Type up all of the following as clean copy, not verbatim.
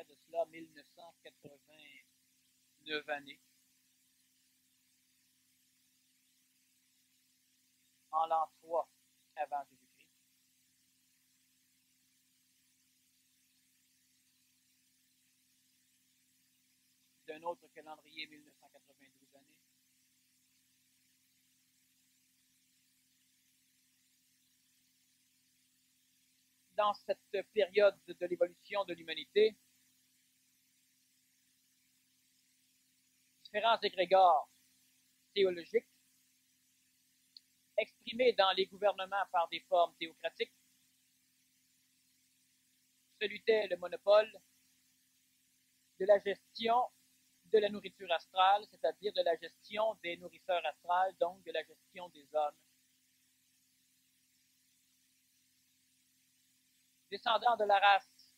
a de cela 1989 années, en l'an 3 avant Jésus-Christ. D'un autre calendrier, 1992 années. Dans cette période de l'évolution de l'humanité, différents égrégores théologiques, exprimés dans les gouvernements par des formes théocratiques, se luttaient le monopole de la gestion de la nourriture astrale, c'est-à-dire de la gestion des nourrisseurs astrales, donc de la gestion des hommes. Descendants de la race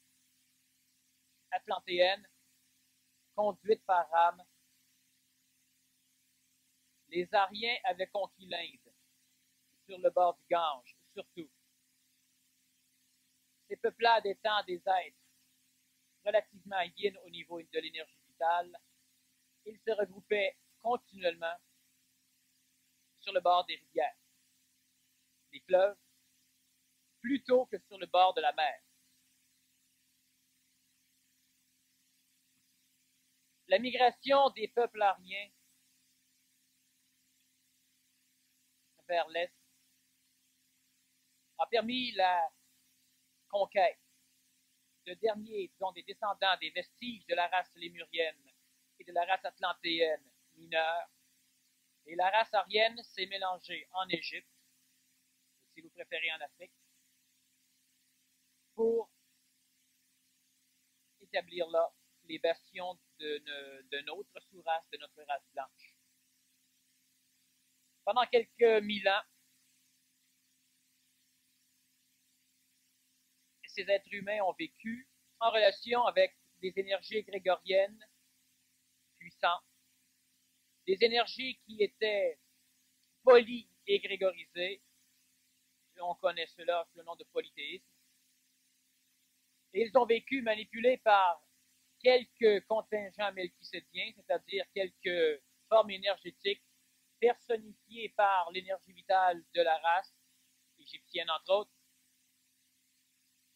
atlantéenne, conduite par Ram, les Aryens avaient conquis l'Inde, sur le bord du Gange, surtout. Ces peuplades étant des êtres relativement yin au niveau de l'énergie vitale, ils se regroupaient continuellement sur le bord des rivières, des fleuves, plutôt que sur le bord de la mer. La migration des peuples aryens vers l'est a permis la conquête de derniers, dont des descendants des vestiges de la race lémurienne et de la race atlantéenne mineure, et la race aryenne s'est mélangée en Égypte, si vous préférez en Afrique, pour établir là les bastions de notre sous-race, de notre race blanche. Pendant quelques mille ans, ces êtres humains ont vécu en relation avec des énergies grégoriennes puissantes, des énergies qui étaient polyégrégorisées, on connaît cela sous le nom de polythéisme, et ils ont vécu manipulés par quelques contingents melchisédiens, c'est-à-dire quelques formes énergétiques personnifiées par l'énergie vitale de la race égyptienne, entre autres.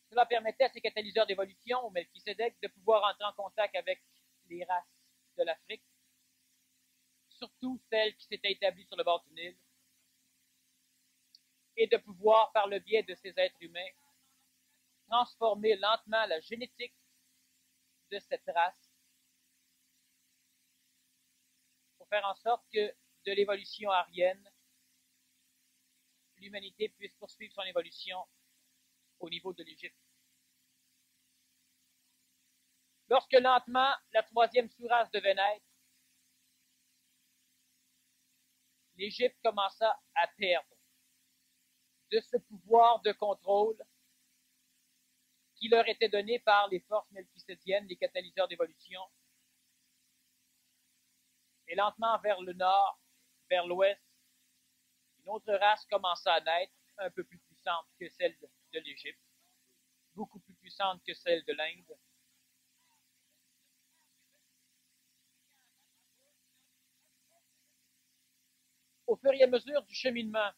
Cela permettait à ces catalyseurs d'évolution, au Melchisédek, de pouvoir entrer en contact avec les races de l'Afrique, surtout celles qui s'étaient établies sur le bord du Nil, et de pouvoir, par le biais de ces êtres humains, transformer lentement la génétique de cette race pour faire en sorte que de l'évolution aryenne, l'humanité puisse poursuivre son évolution au niveau de l'Égypte. Lorsque lentement la troisième sous-race devait naître, l'Égypte commença à perdre de ce pouvoir de contrôle qui leur était donné par les forces melchisédiennes, les catalyseurs d'évolution. Et lentement vers le nord, vers l'ouest, une autre race commença à naître, un peu plus puissante que celle de l'Égypte, beaucoup plus puissante que celle de l'Inde. Au fur et à mesure du cheminement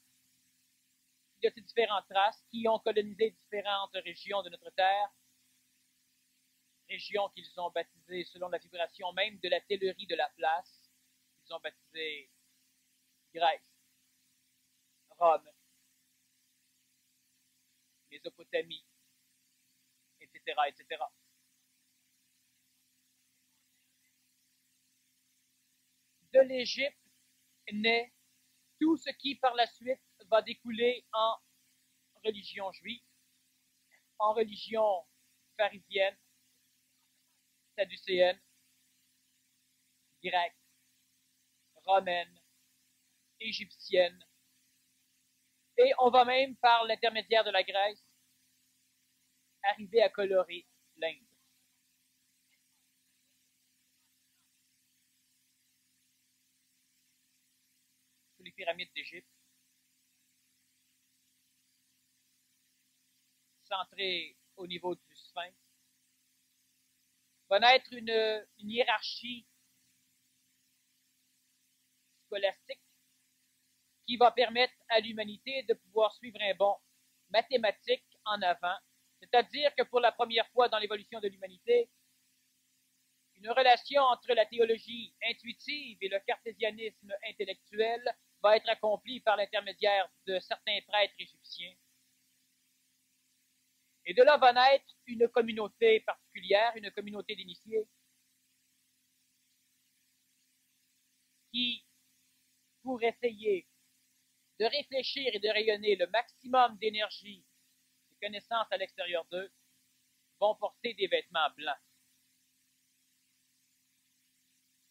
de ces différentes races qui ont colonisé différentes régions de notre Terre, régions qu'ils ont baptisées selon la vibration même de la tellerie de la place, ils ont baptisé Grèce, Rome, Mésopotamie, etc., etc. De l'Égypte naît tout ce qui par la suite va découler en religion juive, en religion pharisienne, sadducéenne, grecque, romaine, égyptienne, et on va même, par l'intermédiaire de la Grèce, arriver à colorer l'Inde. Sous les pyramides d'Égypte, centrées au niveau du Sphinx, va naître une hiérarchie scolastique qui va permettre à l'humanité de pouvoir suivre un bond mathématique en avant. C'est-à-dire que pour la première fois dans l'évolution de l'humanité, une relation entre la théologie intuitive et le cartésianisme intellectuel va être accomplie par l'intermédiaire de certains prêtres égyptiens. Et de là va naître une communauté particulière, une communauté d'initiés, qui, pour essayer de réfléchir et de rayonner le maximum d'énergie, de connaissances à l'extérieur d'eux, vont porter des vêtements blancs.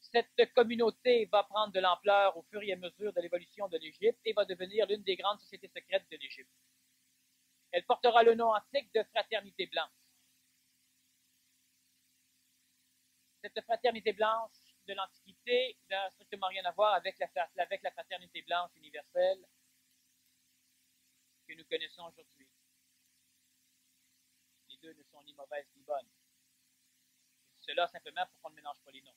Cette communauté va prendre de l'ampleur au fur et à mesure de l'évolution de l'Égypte et va devenir l'une des grandes sociétés secrètes de l'Égypte. Elle portera le nom antique de Fraternité Blanche. Cette Fraternité Blanche de l'Antiquité n'a strictement rien à voir avec la Fraternité Blanche universelle que nous connaissons aujourd'hui. Les deux ne sont ni mauvaises ni bonnes. Je dis cela simplement pour qu'on ne mélange pas les noms.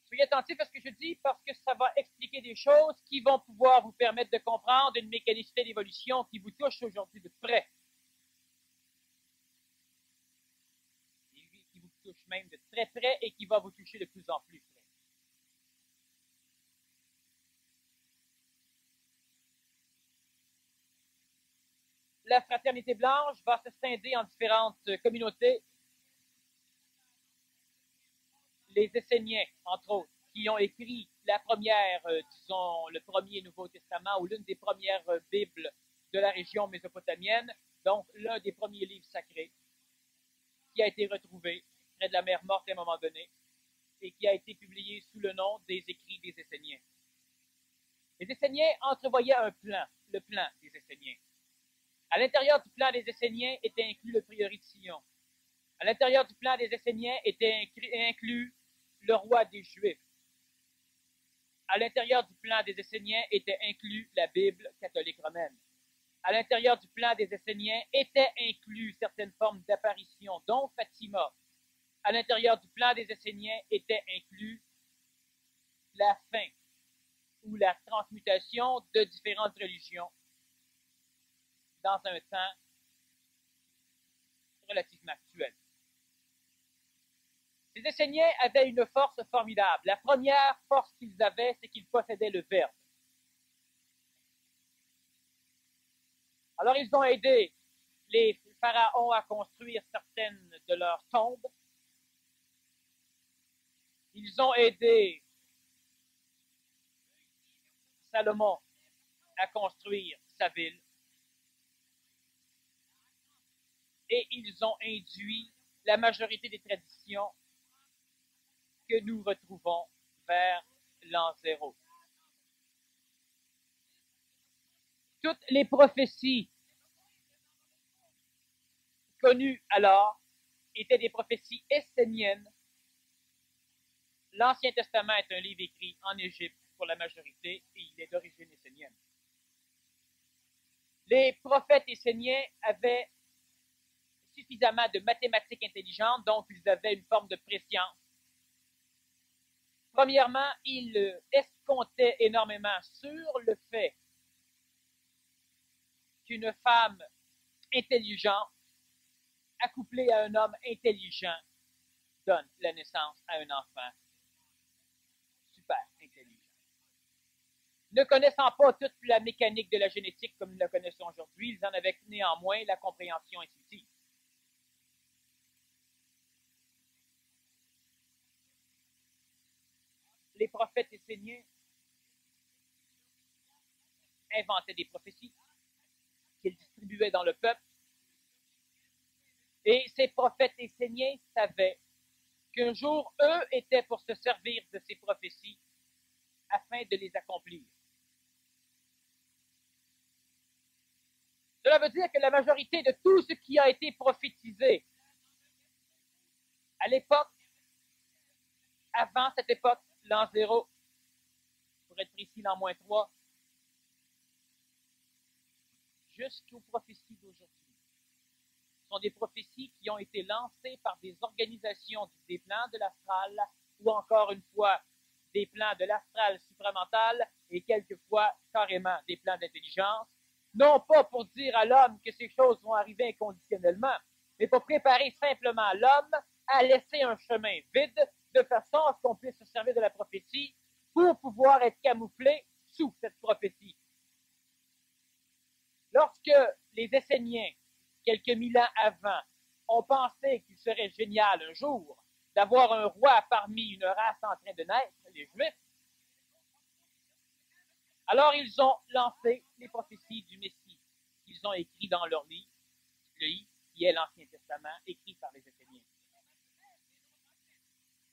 Soyez attentifs à ce que je dis parce que ça va expliquer des choses qui vont pouvoir vous permettre de comprendre une mécanicité d'évolution qui vous touche aujourd'hui de près. Qui vous touche même de très près et qui va vous toucher de plus en plus près. La Fraternité Blanche va se scinder en différentes communautés. Les Esséniens, entre autres, qui ont écrit la première, disons, le premier Nouveau Testament ou l'une des premières Bibles de la région mésopotamienne, donc l'un des premiers livres sacrés, qui a été retrouvé près de la mer Morte à un moment donné et qui a été publié sous le nom des Écrits des Esséniens. Les Esséniens entrevoyaient un plan, le plan des Esséniens. À l'intérieur du plan des Esséniens était inclus le prieuré de Sion. À l'intérieur du plan des Esséniens était inclus le roi des Juifs. À l'intérieur du plan des Esséniens était inclus la Bible catholique romaine. À l'intérieur du plan des Esséniens étaient inclus certaines formes d'apparition, dont Fatima. À l'intérieur du plan des Esséniens était inclus la fin ou la transmutation de différentes religions dans un temps relativement actuel. Ces Esséniens avaient une force formidable. La première force qu'ils avaient, c'est qu'ils possédaient le Verbe. Alors, ils ont aidé les pharaons à construire certaines de leurs tombes. Ils ont aidé Salomon à construire sa ville. Et ils ont induit la majorité des traditions que nous retrouvons vers l'an 0. Toutes les prophéties connues alors étaient des prophéties esséniennes. L'Ancien Testament est un livre écrit en Égypte pour la majorité et il est d'origine essénienne. Les prophètes esséniens avaient suffisamment de mathématiques intelligentes, donc ils avaient une forme de préscience. Premièrement, ils escomptaient énormément sur le fait qu'une femme intelligente, accouplée à un homme intelligent, donne la naissance à un enfant super intelligent. Ne connaissant pas toute la mécanique de la génétique comme nous la connaissons aujourd'hui, ils en avaient néanmoins la compréhension intuitive. Les prophètes esséniens inventaient des prophéties qu'ils distribuaient dans le peuple. Et ces prophètes esséniens savaient qu'un jour, eux étaient pour se servir de ces prophéties afin de les accomplir. Cela veut dire que la majorité de tout ce qui a été prophétisé à l'époque, avant cette époque, l'an 0, pour être précis, l'an -3, jusqu'aux prophéties d'aujourd'hui, sont des prophéties qui ont été lancées par des organisations des plans de l'astral, ou encore une fois, des plans de l'astral supramental, et quelquefois carrément des plans d'intelligence, non pas pour dire à l'homme que ces choses vont arriver inconditionnellement, mais pour préparer simplement l'homme à laisser un chemin vide, de façon à ce qu'on puisse se servir de la prophétie pour pouvoir être camouflé sous cette prophétie. Lorsque les Esséniens, quelques 1000 ans avant, ont pensé qu'il serait génial un jour d'avoir un roi parmi une race en train de naître, les Juifs, alors ils ont lancé les prophéties du Messie qu'ils ont écrit dans leur livre, qui est l'Ancien Testament, écrit par les Esséniens.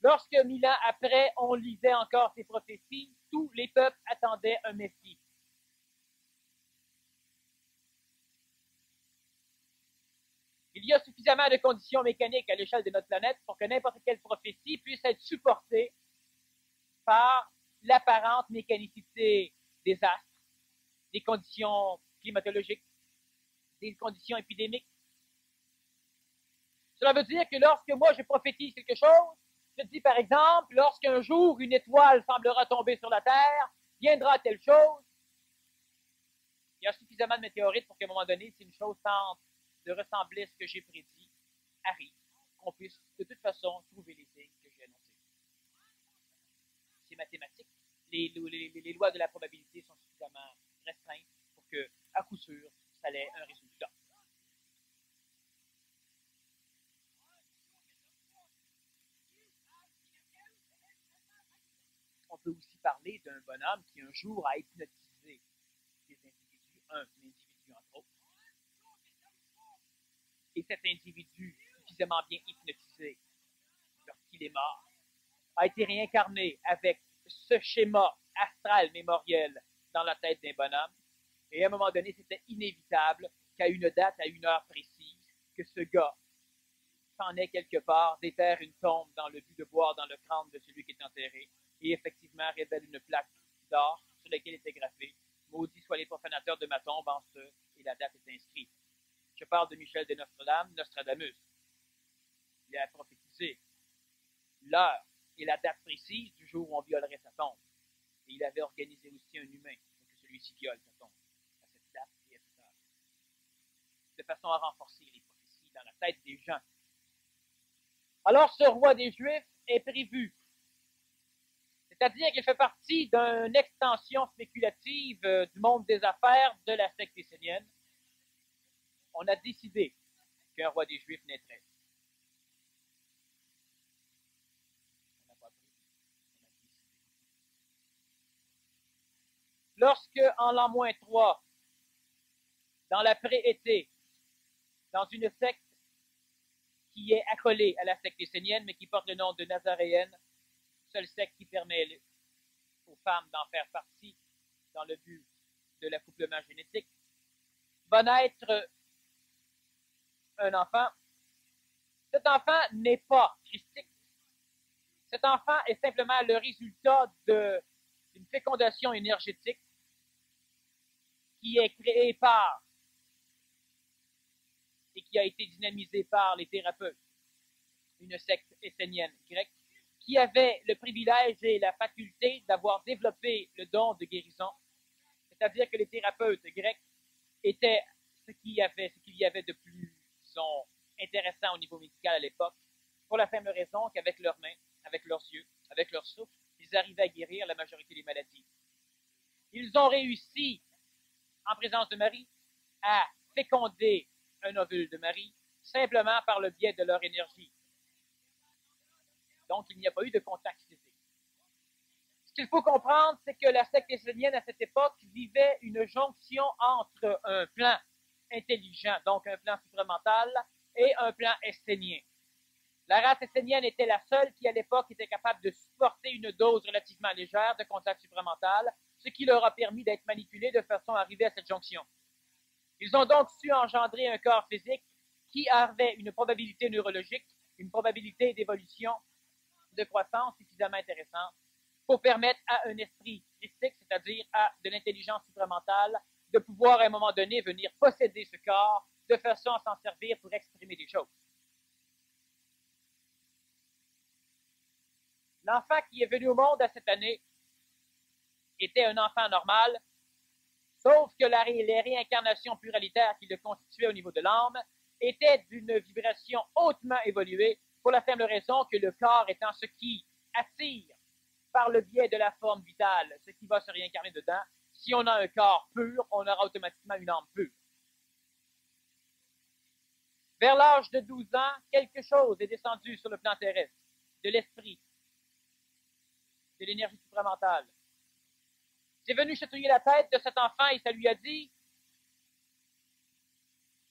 Lorsque 1000 ans après, on lisait encore ces prophéties, tous les peuples attendaient un Messie. Il y a suffisamment de conditions mécaniques à l'échelle de notre planète pour que n'importe quelle prophétie puisse être supportée par l'apparente mécanicité des astres, des conditions climatologiques, des conditions épidémiques. Cela veut dire que lorsque moi je prophétise quelque chose, je dis par exemple, lorsqu'un jour une étoile semblera tomber sur la Terre, viendra telle chose. Il y a suffisamment de météorites pour qu'à un moment donné, si une chose tente de ressembler à ce que j'ai prédit, arrive, qu'on puisse de toute façon trouver les signes que j'ai annoncés. C'est mathématique. Les lois de la probabilité sont suffisamment restreintes pour que, à coup sûr, ça ait un résultat. On peut aussi parler d'un bonhomme qui un jour a hypnotisé des individus, un individu entre autres. Et cet individu, suffisamment bien hypnotisé, lorsqu'il est mort, a été réincarné avec ce schéma astral mémoriel dans la tête d'un bonhomme. Et à un moment donné, c'était inévitable qu'à une date, à une heure précise, que ce gars s'en ait quelque part, déterre une tombe dans le but de boire dans le crâne de celui qui est enterré, et effectivement révèle une plaque d'or sur laquelle était graffé « Maudits soient les profanateurs de ma tombe en ce », et la date est inscrite. Je parle de Michel de Notre-Dame, Nostradamus. Il a prophétisé l'heure et la date précise du jour où on violerait sa tombe. Et il avait organisé aussi un humain pour que celui-ci viole sa tombe, à cette date et à cette heure, de façon à renforcer les prophéties dans la tête des gens. Alors, ce roi des Juifs est prévu. C'est-à-dire qu'il fait partie d'une extension spéculative du monde des affaires de la secte essénienne. On a décidé qu'un roi des Juifs naîtrait. Lorsque, en l'an -3, dans l'après-été, dans une secte qui est accolée à la secte essénienne, mais qui porte le nom de Nazaréenne, seule secte qui permet aux femmes d'en faire partie dans le but de l'accouplement génétique, va naître un enfant. Cet enfant n'est pas christique. Cet enfant est simplement le résultat d'une fécondation énergétique qui est créée par et qui a été dynamisée par les thérapeutes, une secte essénienne grecque, qui avait le privilège et la faculté d'avoir développé le don de guérison. C'est-à-dire que les thérapeutes grecs étaient ce qu'il y avait de plus, disons, intéressant au niveau médical à l'époque, pour la simple raison qu'avec leurs mains, avec leurs yeux, avec leur souffle, ils arrivaient à guérir la majorité des maladies. Ils ont réussi, en présence de Marie, à féconder un ovule de Marie, simplement par le biais de leur énergie. Donc, il n'y a pas eu de contact physique. Ce qu'il faut comprendre, c'est que la secte essénienne, à cette époque, vivait une jonction entre un plan intelligent, donc un plan supramental, et un plan essénien. La race essénienne était la seule qui, à l'époque, était capable de supporter une dose relativement légère de contact supramental, ce qui leur a permis d'être manipulés de façon à arriver à cette jonction. Ils ont donc su engendrer un corps physique qui avait une probabilité neurologique, une probabilité d'évolution, de croissance suffisamment intéressante pour permettre à un esprit christique, c'est-à-dire à de l'intelligence supramentale, de pouvoir à un moment donné venir posséder ce corps de façon à s'en servir pour exprimer des choses. L'enfant qui est venu au monde à cette année était un enfant normal, sauf que les réincarnations pluralitaires qui le constituaient au niveau de l'âme étaient d'une vibration hautement évoluée, pour la simple raison que le corps étant ce qui attire par le biais de la forme vitale, ce qui va se réincarner dedans. Si on a un corps pur, on aura automatiquement une âme pure. Vers l'âge de 12 ans, quelque chose est descendu sur le plan terrestre, de l'esprit, de l'énergie supramentale. C'est venu chatouiller la tête de cet enfant et ça lui a dit,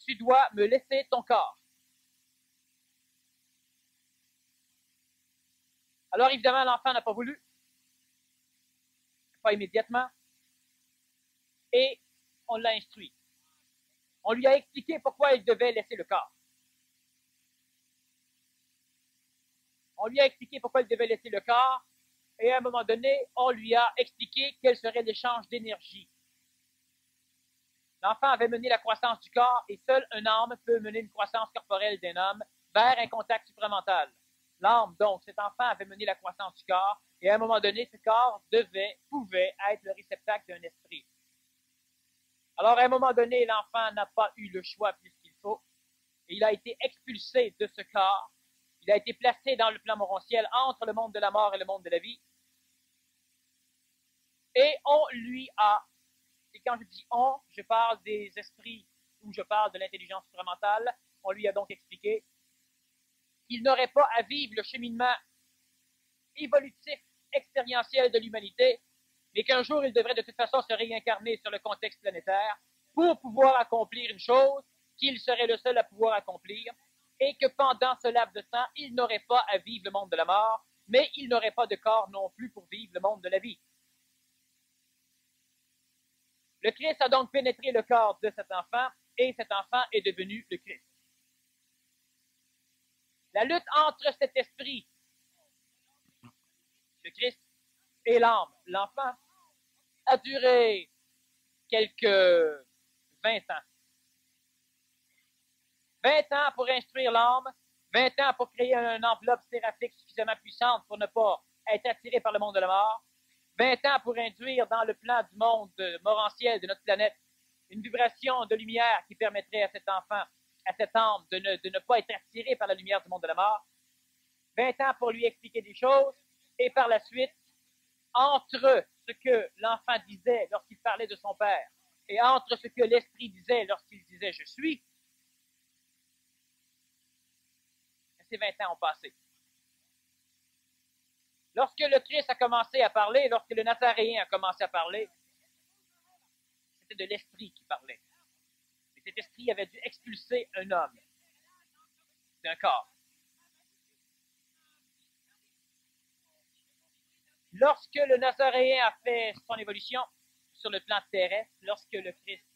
tu dois me laisser ton corps. Alors évidemment, l'enfant n'a pas voulu, pas immédiatement, et on l'a instruit. On lui a expliqué pourquoi il devait laisser le corps. On lui a expliqué pourquoi il devait laisser le corps, et à un moment donné, on lui a expliqué quel serait l'échange d'énergie. L'enfant avait mené la croissance du corps, et seul un âme peut mener une croissance corporelle d'un homme vers un contact supramental. L'âme, donc, cet enfant avait mené la croissance du corps, et à un moment donné, ce corps pouvait être le réceptacle d'un esprit. Alors, à un moment donné, l'enfant n'a pas eu le choix plus qu'il faut, et il a été expulsé de ce corps. Il a été placé dans le plan morontiel entre le monde de la mort et le monde de la vie. Et on lui a, et quand je dis on, je parle des esprits ou je parle de l'intelligence supramentale, on lui a donc expliqué qu'il n'aurait pas à vivre le cheminement évolutif, expérientiel de l'humanité, mais qu'un jour il devrait de toute façon se réincarner sur le contexte planétaire pour pouvoir accomplir une chose qu'il serait le seul à pouvoir accomplir, et que pendant ce laps de temps, il n'aurait pas à vivre le monde de la mort, mais il n'aurait pas de corps non plus pour vivre le monde de la vie. Le Christ a donc pénétré le corps de cet enfant, et cet enfant est devenu le Christ. La lutte entre cet esprit, le Christ, et l'âme, l'enfant, a duré quelques 20 ans. 20 ans pour instruire l'âme, 20 ans pour créer une enveloppe séraphique suffisamment puissante pour ne pas être attiré par le monde de la mort, 20 ans pour induire dans le plan du monde morantiel de notre planète une vibration de lumière qui permettrait à cet enfant, à cette âme, de ne pas être attiré par la lumière du monde de la mort, 20 ans pour lui expliquer des choses, et par la suite, entre ce que l'enfant disait lorsqu'il parlait de son père, et entre ce que l'esprit disait lorsqu'il disait « je suis », ces 20 ans ont passé. Lorsque le Christ a commencé à parler, lorsque le Nazaréen a commencé à parler, c'était de l'esprit qui parlait. Et cet esprit avait dû expulser un homme d'un corps. Lorsque le Nazaréen a fait son évolution sur le plan terrestre, lorsque le Christ,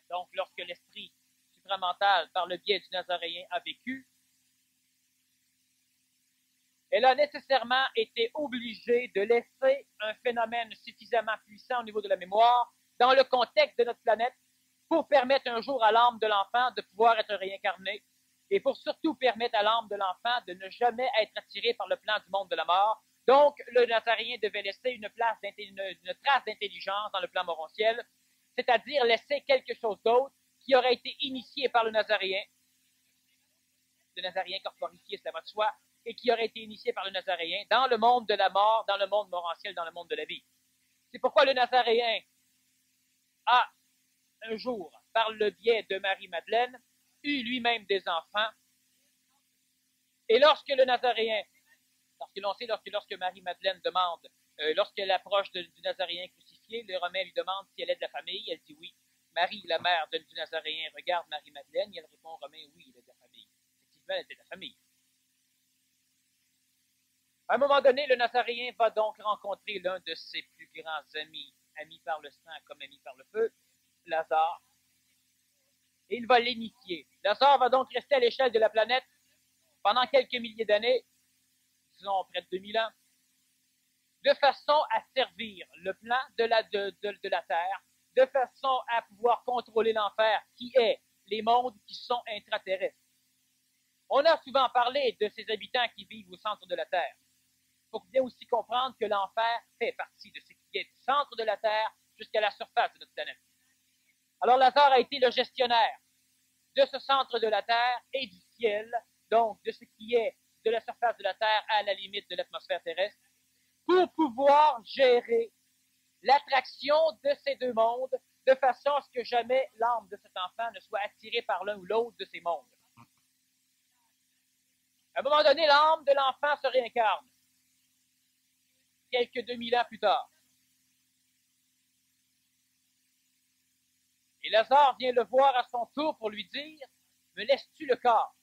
donc lorsque l'esprit supramental, par le biais du Nazaréen, a vécu, elle a nécessairement été obligée de laisser un phénomène suffisamment puissant au niveau de la mémoire dans le contexte de notre planète pour permettre un jour à l'âme de l'enfant de pouvoir être réincarnée et pour surtout permettre à l'âme de l'enfant de ne jamais être attirée par le plan du monde de la mort. Donc, le Nazaréen devait laisser une trace d'intelligence dans le plan morontiel, c'est-à-dire laisser quelque chose d'autre qui aurait été initié par le Nazaréen corporifié, cela va de soi, et qui aurait été initié par le Nazaréen dans le monde de la mort, dans le monde morantiel, dans le monde de la vie. C'est pourquoi le Nazaréen a un jour, par le biais de Marie-Madeleine, eu lui-même des enfants. Et lorsque le Nazaréen, lorsque Marie-Madeleine demande, lorsqu'elle approche du Nazaréen crucifié, le Romain lui demande si elle est de la famille, elle dit oui. Marie, la mère du Nazaréen, regarde Marie-Madeleine et elle répond au Romain, oui, elle est de la famille. Effectivement, elle était de la famille. À un moment donné, le Nazaréen va donc rencontrer l'un de ses plus grands amis, amis par le sang comme amis par le feu, Lazare, et il va l'initier. Lazare va donc rester à l'échelle de la planète pendant quelques milliers d'années, disons près de 2000 ans, de façon à servir le plan de la Terre, de façon à pouvoir contrôler l'enfer, qui est les mondes qui sont intraterrestres. On a souvent parlé de ces habitants qui vivent au centre de la Terre. Il faut bien aussi comprendre que l'enfer fait partie de ce qui est du centre de la Terre jusqu'à la surface de notre planète. Alors Lazare a été le gestionnaire de ce centre de la Terre et du ciel, donc de ce qui est de la surface de la Terre à la limite de l'atmosphère terrestre, pour pouvoir gérer l'attraction de ces deux mondes de façon à ce que jamais l'âme de cet enfant ne soit attirée par l'un ou l'autre de ces mondes. À un moment donné, l'âme de l'enfant se réincarne, quelques 2000 ans plus tard. Et Lazare vient le voir à son tour pour lui dire, « Me laisses-tu le corps? »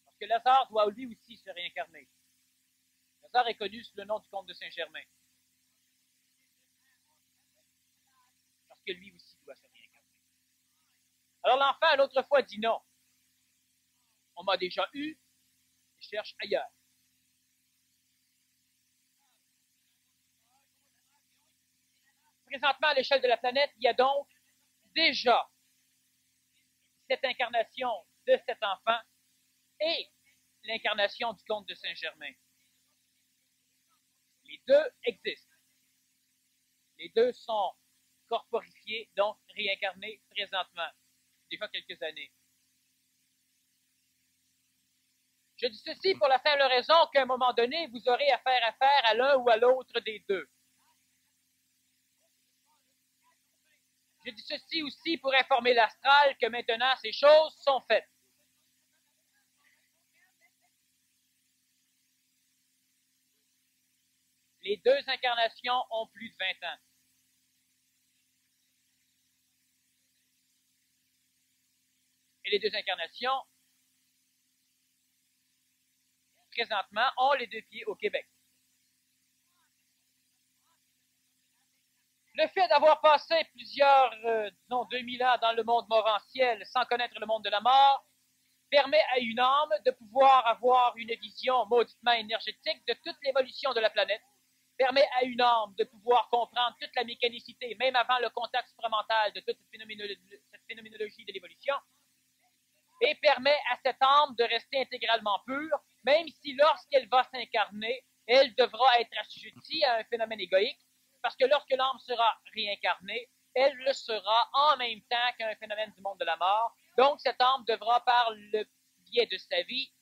Parce que Lazare doit lui aussi se réincarner. Lazare est connu sous le nom du comte de Saint-Germain. Parce que lui aussi doit se réincarner. Alors l'enfant, une autre fois, dit non. On m'a déjà eu, je cherche ailleurs. Présentement, à l'échelle de la planète, il y a donc déjà cette incarnation de cet enfant et l'incarnation du comte de Saint-Germain. Les deux existent. Les deux sont corporifiés, donc réincarnés présentement, déjà quelques années. Je dis ceci pour la simple raison qu'à un moment donné, vous aurez affaire à l'un ou à l'autre des deux. Je dis ceci aussi pour informer l'astral que maintenant ces choses sont faites. Les deux incarnations ont plus de 20 ans. Et les deux incarnations, présentement, ont les deux pieds au Québec. Le fait d'avoir passé plusieurs, disons 2000 ans dans le monde morantiel sans connaître le monde de la mort, permet à une âme de pouvoir avoir une vision mauditement énergétique de toute l'évolution de la planète, permet à une âme de pouvoir comprendre toute la mécanicité, même avant le contact supramental de toute cette phénoménologie de l'évolution, et permet à cette âme de rester intégralement pure, même si lorsqu'elle va s'incarner, elle devra être assujettie à un phénomène égoïque, parce que lorsque l'âme sera réincarnée, elle le sera en même temps qu'un phénomène du monde de la mort. Donc, cette âme devra, par le biais de sa vie,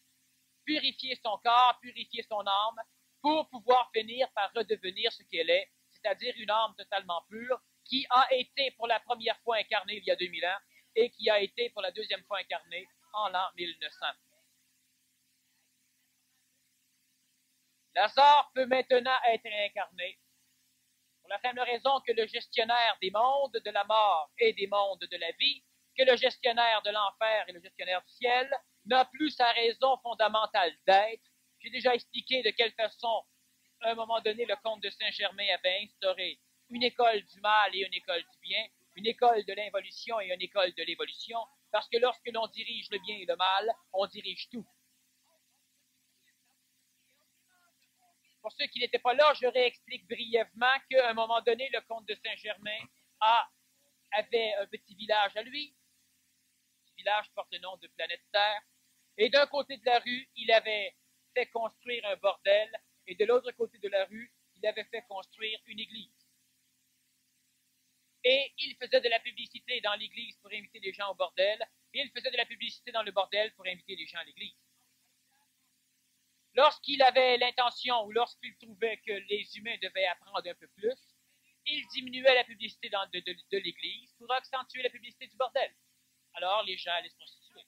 purifier son corps, purifier son âme, pour pouvoir finir par redevenir ce qu'elle est, c'est-à-dire une âme totalement pure, qui a été pour la première fois incarnée il y a 2000 ans, et qui a été pour la deuxième fois incarnée en l'an 1900. Lazare peut maintenant être réincarné, pour la simple raison que le gestionnaire des mondes de la mort et des mondes de la vie, que le gestionnaire de l'enfer et le gestionnaire du ciel, n'a plus sa raison fondamentale d'être. J'ai déjà expliqué de quelle façon, à un moment donné, le comte de Saint-Germain avait instauré une école du mal et une école du bien, une école de l'involution et une école de l'évolution, parce que lorsque l'on dirige le bien et le mal, on dirige tout. Pour ceux qui n'étaient pas là, je réexplique brièvement qu'à un moment donné, le comte de Saint-Germain avait un petit village à lui. Ce village porte le nom de Planète Terre. Et d'un côté de la rue, il avait fait construire un bordel, et de l'autre côté de la rue, il avait fait construire une église. Et il faisait de la publicité dans l'église pour inviter les gens au bordel, et il faisait de la publicité dans le bordel pour inviter les gens à l'église. Lorsqu'il avait l'intention ou lorsqu'il trouvait que les humains devaient apprendre un peu plus, il diminuait la publicité de l'église pour accentuer la publicité du bordel. Alors les gens allaient se prostituer.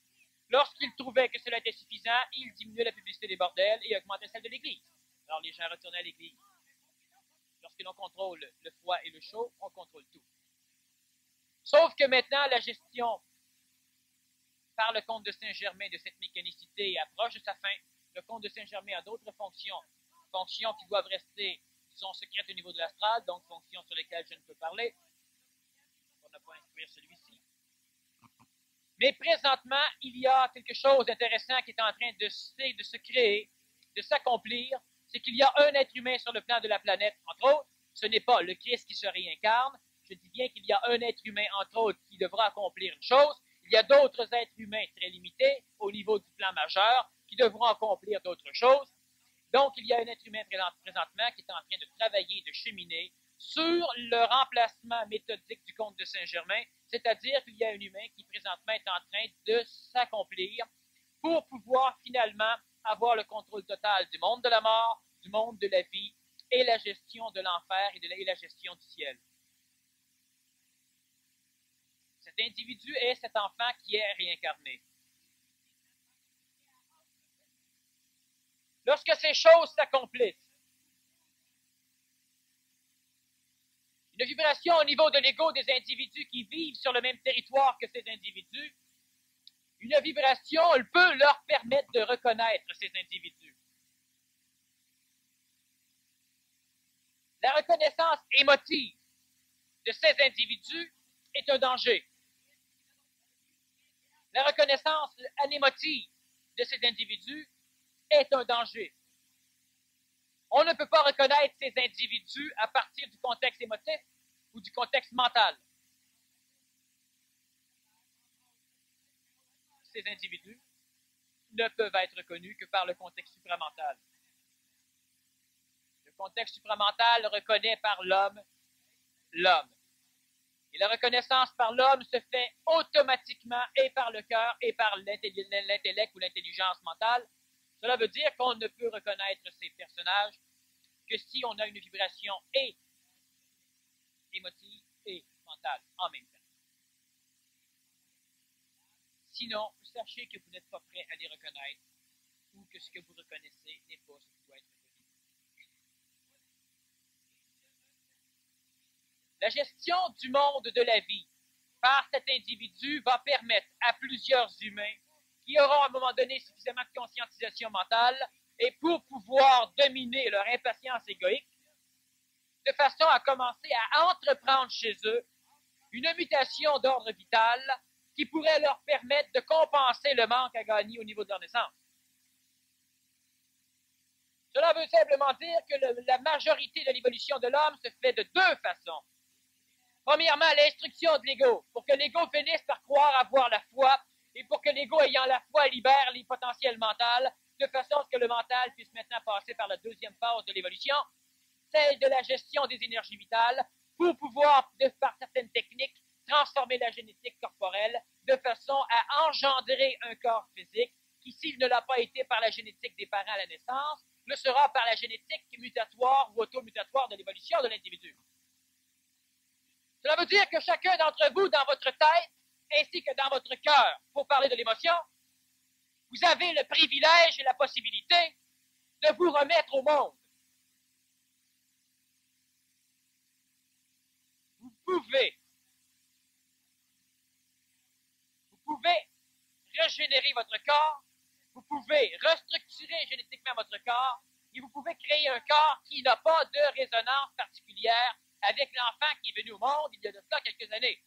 Lorsqu'il trouvait que cela était suffisant, il diminuait la publicité des bordels et augmentait celle de l'église. Alors les gens retournaient à l'église. Lorsque l'on contrôle le froid et le chaud, on contrôle tout. Sauf que maintenant, la gestion par le comte de Saint-Germain de cette mécanicité approche de sa fin. Le comte de Saint-Germain a d'autres fonctions qui doivent rester, disons, secrètes au niveau de l'astral, donc fonctions sur lesquelles je ne peux parler. On n'a pas instruire celui-ci. Mais présentement, il y a quelque chose d'intéressant qui est en train de se créer, de s'accomplir. C'est qu'il y a un être humain sur le plan de la planète, entre autres. Ce n'est pas le Christ qui se réincarne. Je dis bien qu'il y a un être humain, entre autres, qui devra accomplir une chose. Il y a d'autres êtres humains très limités au niveau du plan majeur qui devront accomplir d'autres choses. Donc, il y a un être humain présentement qui est en train de travailler, de cheminer sur le remplacement méthodique du comte de Saint-Germain, c'est-à-dire qu'il y a un humain qui présentement est en train de s'accomplir pour pouvoir finalement avoir le contrôle total du monde de la mort, du monde de la vie et la gestion de l'enfer et la gestion du ciel. Cet individu est cet enfant qui est réincarné. Lorsque ces choses s'accomplissent, une vibration au niveau de l'ego des individus qui vivent sur le même territoire que ces individus, une vibration, elle peut leur permettre de reconnaître ces individus. La reconnaissance émotive de ces individus est un danger. La reconnaissance anémotive de ces individus est un danger. On ne peut pas reconnaître ces individus à partir du contexte émotif ou du contexte mental. Ces individus ne peuvent être reconnus que par le contexte supramental. Le contexte supramental reconnaît par l'homme l'homme. Et la reconnaissance par l'homme se fait automatiquement et par le cœur et par l'intellect ou l'intelligence mentale. Cela veut dire qu'on ne peut reconnaître ces personnages que si on a une vibration et émotive et mentale en même temps. Sinon, sachez que vous n'êtes pas prêt à les reconnaître ou que ce que vous reconnaissez n'est pas ce qui doit être reconnu. La gestion du monde de la vie par cet individu va permettre à plusieurs humains qui auront à un moment donné suffisamment de conscientisation mentale et pour pouvoir dominer leur impatience égoïque, de façon à commencer à entreprendre chez eux une mutation d'ordre vital qui pourrait leur permettre de compenser le manque à gagner au niveau de leur naissance. Cela veut simplement dire que la majorité de l'évolution de l'homme se fait de deux façons. Premièrement, l'instruction de l'ego, pour que l'ego finisse par croire avoir la foi et pour que l'ego ayant la foi libère les potentiels mentaux, de façon à ce que le mental puisse maintenant passer par la deuxième phase de l'évolution, celle de la gestion des énergies vitales, pour pouvoir, par certaines techniques, transformer la génétique corporelle de façon à engendrer un corps physique qui, s'il ne l'a pas été par la génétique des parents à la naissance, le sera par la génétique mutatoire ou auto-mutatoire de l'évolution de l'individu. Cela veut dire que chacun d'entre vous, dans votre tête, ainsi que dans votre cœur, pour parler de l'émotion, vous avez le privilège et la possibilité de vous remettre au monde. Vous pouvez régénérer votre corps, vous pouvez restructurer génétiquement votre corps et vous pouvez créer un corps qui n'a pas de résonance particulière avec l'enfant qui est venu au monde il y a de cela quelques années.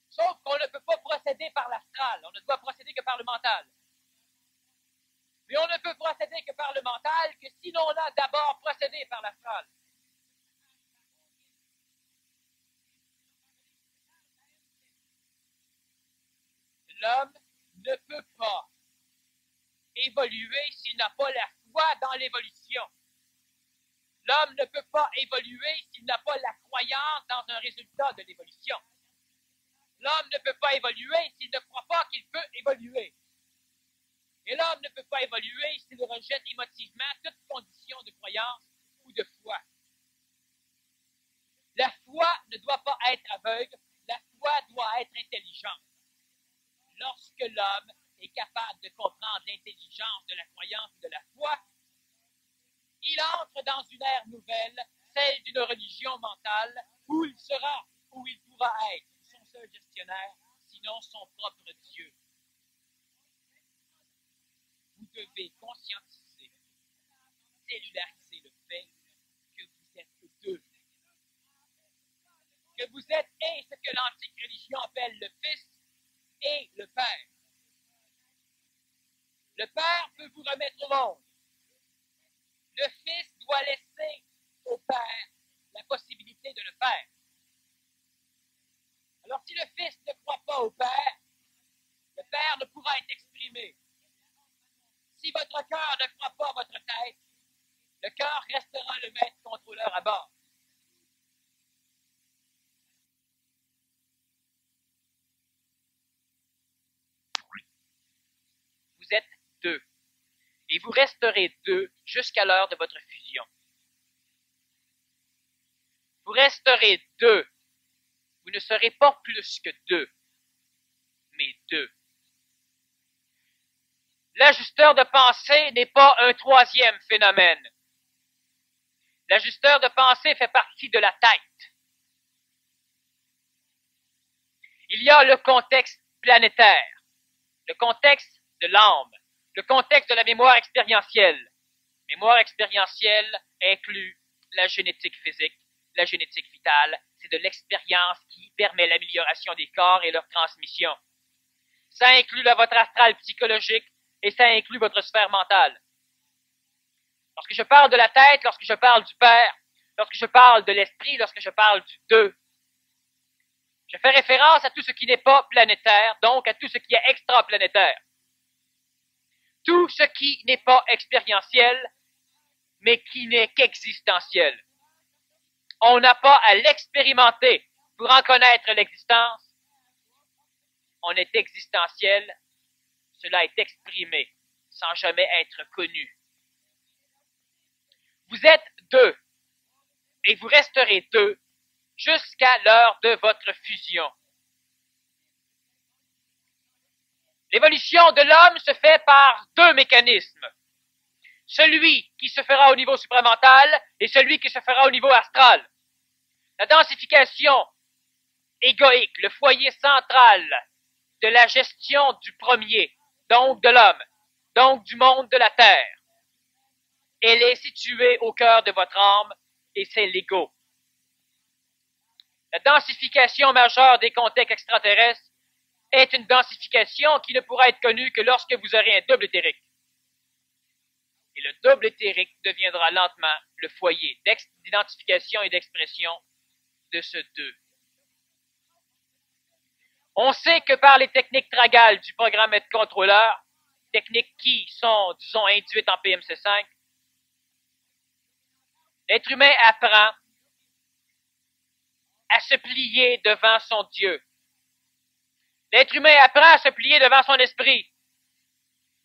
Sauf qu'on ne peut pas procéder par l'astral, on ne doit procéder que par le mental. Mais on ne peut procéder que par le mental que si l'on a d'abord procédé par l'astral. L'homme ne peut pas évoluer s'il n'a pas la foi dans l'évolution. L'homme ne peut pas évoluer s'il n'a pas la croyance dans un résultat de l'évolution. L'homme ne peut pas évoluer s'il ne croit pas qu'il peut évoluer. Et l'homme ne peut pas évoluer s'il rejette émotivement toute condition de croyance ou de foi. La foi ne doit pas être aveugle, la foi doit être intelligente. Lorsque l'homme est capable de comprendre l'intelligence de la croyance et de la foi, il entre dans une ère nouvelle, celle d'une religion mentale, où il sera, où il pourra être son seul gestionnaire, sinon son propre Dieu. Vous devez conscientiser, cellulariser le fait que vous êtes deux. Que vous êtes et ce que l'antique religion appelle le Fils et le Père. Le Père peut vous remettre au monde. Le Fils doit laisser au Père la possibilité possibilité de le faire. Alors si le Fils ne croit pas au Père, le Père ne pourra être exprimé. Si votre cœur ne croit pas votre tête, le cœur restera le maître contrôleur à bord. Vous êtes deux. Et vous resterez deux jusqu'à l'heure de votre fusion. Vous resterez deux. Vous ne serez pas plus que deux, mais deux. L'ajusteur de pensée n'est pas un troisième phénomène. L'ajusteur de pensée fait partie de la tête. Il y a le contexte planétaire, le contexte de l'âme, le contexte de la mémoire expérientielle. Mémoire expérientielle inclut la génétique physique, la génétique vitale. C'est de l'expérience qui permet l'amélioration des corps et leur transmission. Ça inclut votre astral psychologique et ça inclut votre sphère mentale. Lorsque je parle de la tête, lorsque je parle du Père, lorsque je parle de l'esprit, lorsque je parle du deux, je fais référence à tout ce qui n'est pas planétaire, donc à tout ce qui est extraplanétaire. Tout ce qui n'est pas expérientiel, mais qui n'est qu'existentiel. On n'a pas à l'expérimenter pour en connaître l'existence. On est existentiel, cela est exprimé sans jamais être connu. Vous êtes deux, et vous resterez deux jusqu'à l'heure de votre fusion. L'évolution de l'homme se fait par deux mécanismes. Celui qui se fera au niveau supramental et celui qui se fera au niveau astral. La densification égoïque, le foyer central de la gestion du premier, donc de l'homme, donc du monde de la terre. Elle est située au cœur de votre âme et c'est l'ego. La densification majeure des contextes extraterrestres est une densification qui ne pourra être connue que lorsque vous aurez un double éthérique. Et le double éthérique deviendra lentement le foyer d'identification et d'expression de ce deux. On sait que par les techniques tragales du programme être contrôleur, techniques qui sont, disons, induites en PMC5, l'être humain apprend à se plier devant son Dieu. L'être humain apprend à se plier devant son esprit.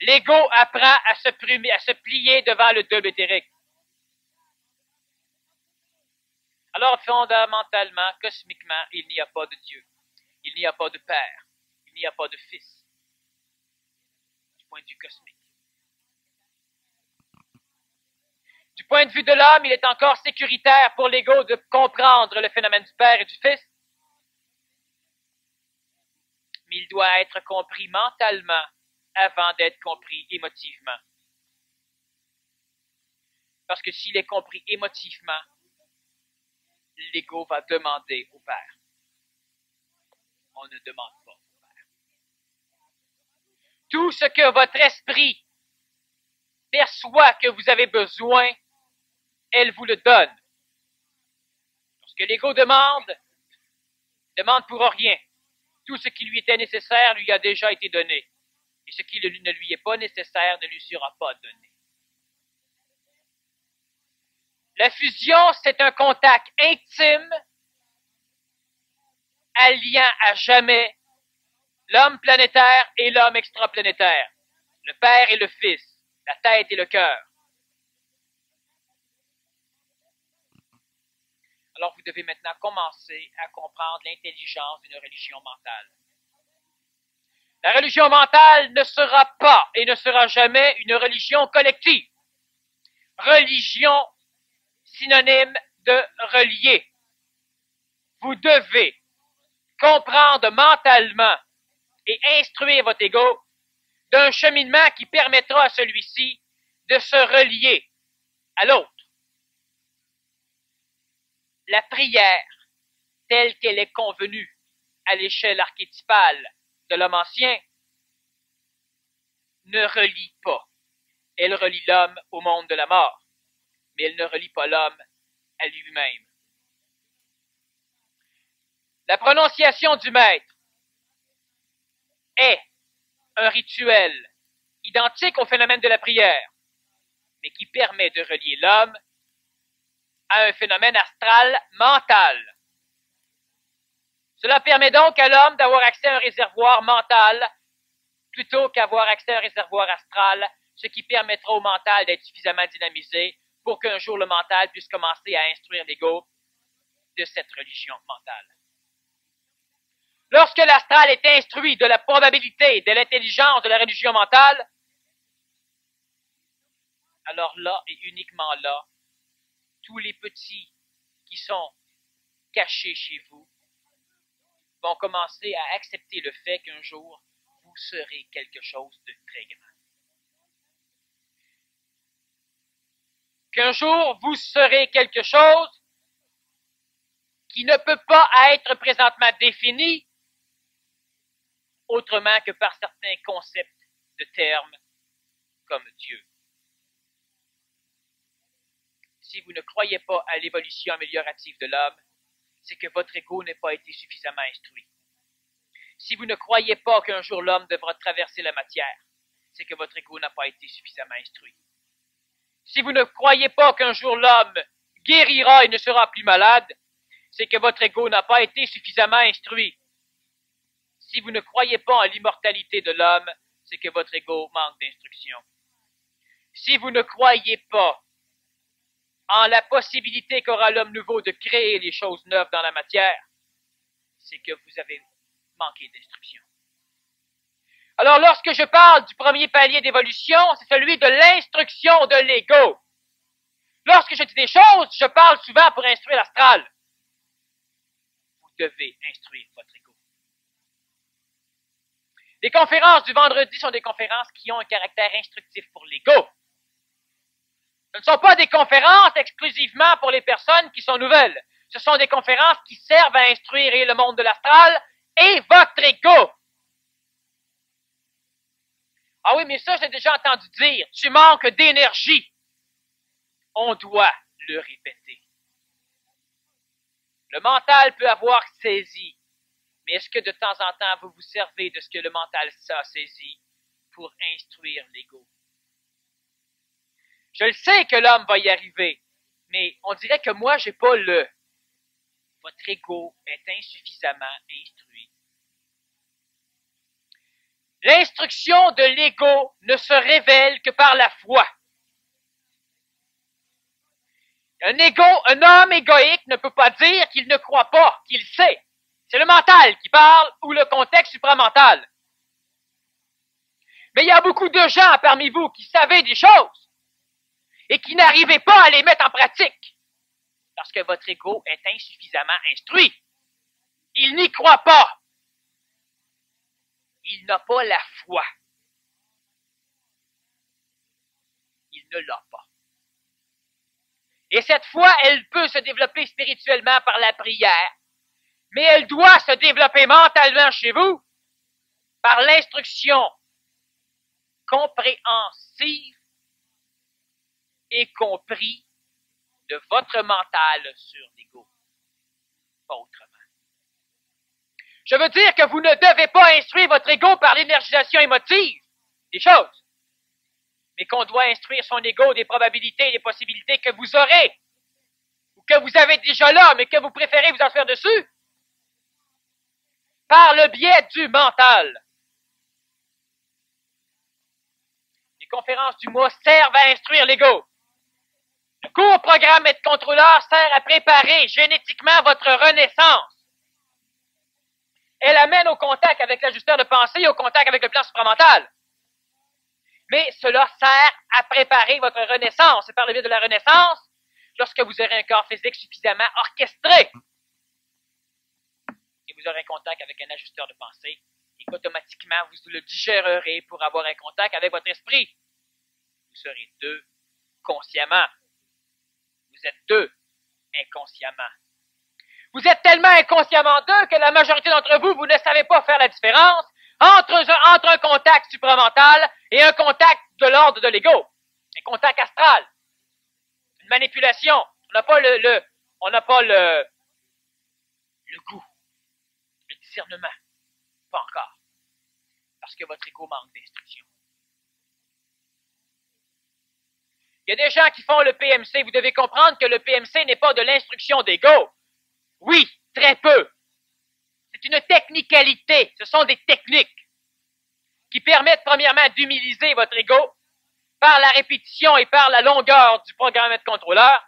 L'ego apprend à se plier devant le double éthérique. Alors, fondamentalement, cosmiquement, il n'y a pas de Dieu. Il n'y a pas de Père. Il n'y a pas de Fils. Du point de vue cosmique. Du point de vue de l'homme, il est encore sécuritaire pour l'ego de comprendre le phénomène du Père et du Fils. Mais il doit être compris mentalement avant d'être compris émotivement. Parce que s'il est compris émotivement, l'ego va demander au Père. On ne demande pas au Père. Tout ce que votre esprit perçoit que vous avez besoin, elle vous le donne. Lorsque l'ego demande pour rien. Tout ce qui lui était nécessaire lui a déjà été donné. Et ce qui ne lui est pas nécessaire ne lui sera pas donné. La fusion, c'est un contact intime, alliant à jamais l'homme planétaire et l'homme extraplanétaire, le Père et le Fils, la tête et le cœur. Alors vous devez maintenant commencer à comprendre l'intelligence d'une religion mentale. La religion mentale ne sera pas et ne sera jamais une religion collective. Religion synonyme de relier. Vous devez comprendre mentalement et instruire votre ego d'un cheminement qui permettra à celui-ci de se relier à l'autre. La prière, telle qu'elle est convenue à l'échelle archétypale de l'homme ancien, ne relie pas. Elle relie l'homme au monde de la mort, mais elle ne relie pas l'homme à lui-même. La prononciation du maître est un rituel identique au phénomène de la prière, mais qui permet de relier l'homme à un phénomène astral mental. Cela permet donc à l'homme d'avoir accès à un réservoir mental plutôt qu'avoir accès à un réservoir astral, ce qui permettra au mental d'être suffisamment dynamisé pour qu'un jour le mental puisse commencer à instruire l'ego de cette religion mentale. Lorsque l'astral est instruit de la probabilité, de l'intelligence de la religion mentale, alors là et uniquement là, tous les petits qui sont cachés chez vous vont commencer à accepter le fait qu'un jour, vous serez quelque chose de très grand. Qu'un jour, vous serez quelque chose qui ne peut pas être présentement défini autrement que par certains concepts de termes comme Dieu. Si vous ne croyez pas à l'évolution améliorative de l'homme, c'est que votre ego n'a pas été suffisamment instruit. Si vous ne croyez pas qu'un jour l'homme devra traverser la matière, c'est que votre ego n'a pas été suffisamment instruit. Si vous ne croyez pas qu'un jour l'homme guérira et ne sera plus malade, c'est que votre ego n'a pas été suffisamment instruit. Si vous ne croyez pas en l'immortalité de l'homme, c'est que votre ego manque d'instruction. Si vous ne croyez pas en la possibilité qu'aura l'homme nouveau de créer les choses neuves dans la matière, c'est que vous avez manqué d'instruction. Alors, lorsque je parle du premier palier d'évolution, c'est celui de l'instruction de l'ego. Lorsque je dis des choses, je parle souvent pour instruire l'astral. Vous devez instruire votre ego. Les conférences du vendredi sont des conférences qui ont un caractère instructif pour l'ego. Ce ne sont pas des conférences exclusivement pour les personnes qui sont nouvelles. Ce sont des conférences qui servent à instruire le monde de l'astral et votre ego. Ah oui, mais ça, j'ai déjà entendu dire. Tu manques d'énergie. On doit le répéter. Le mental peut avoir saisi, mais est-ce que de temps en temps, vous vous servez de ce que le mental a saisi pour instruire l'ego? Je le sais que l'homme va y arriver, mais on dirait que moi, j'ai pas le. Votre ego est insuffisamment instruit. L'instruction de l'ego ne se révèle que par la foi. Un homme égoïque ne peut pas dire qu'il ne croit pas, qu'il sait. C'est le mental qui parle ou le contexte supramental. Mais il y a beaucoup de gens parmi vous qui savaient des choses et qui n'arrivaient pas à les mettre en pratique parce que votre ego est insuffisamment instruit. Il n'y croit pas. Il n'a pas la foi. Il ne l'a pas. Et cette foi, elle peut se développer spirituellement par la prière, mais elle doit se développer mentalement chez vous par l'instruction compréhensive et compris de votre mental sur l'ego. Pas autrement. Je veux dire que vous ne devez pas instruire votre ego par l'énergisation émotive des choses, mais qu'on doit instruire son ego des probabilités et des possibilités que vous aurez, ou que vous avez déjà là, mais que vous préférez vous en faire dessus, par le biais du mental. Les conférences du mois servent à instruire l'ego. Le court programme Être contrôleur sert à préparer génétiquement votre renaissance. Elle amène au contact avec l'ajusteur de pensée et au contact avec le plan supramental. Mais cela sert à préparer votre renaissance. Et par le biais de la renaissance, lorsque vous aurez un corps physique suffisamment orchestré, et vous aurez un contact avec un ajusteur de pensée, et qu'automatiquement vous le digérerez pour avoir un contact avec votre esprit. Vous serez deux consciemment. Vous êtes deux inconsciemment. Vous êtes tellement inconsciemment deux que la majorité d'entre vous, vous ne savez pas faire la différence entre un contact supramental et un contact de l'ordre de l'ego. Un contact astral. Une manipulation. On n'a pas le goût. discernement? Pas encore. Parce que votre ego manque d'instruction. Il y a des gens qui font le PMC. Vous devez comprendre que le PMC n'est pas de l'instruction d'ego. Oui, très peu. C'est une technicalité. Ce sont des techniques qui permettent premièrement d'humiliser votre ego par la répétition et par la longueur du programmètre contrôleur.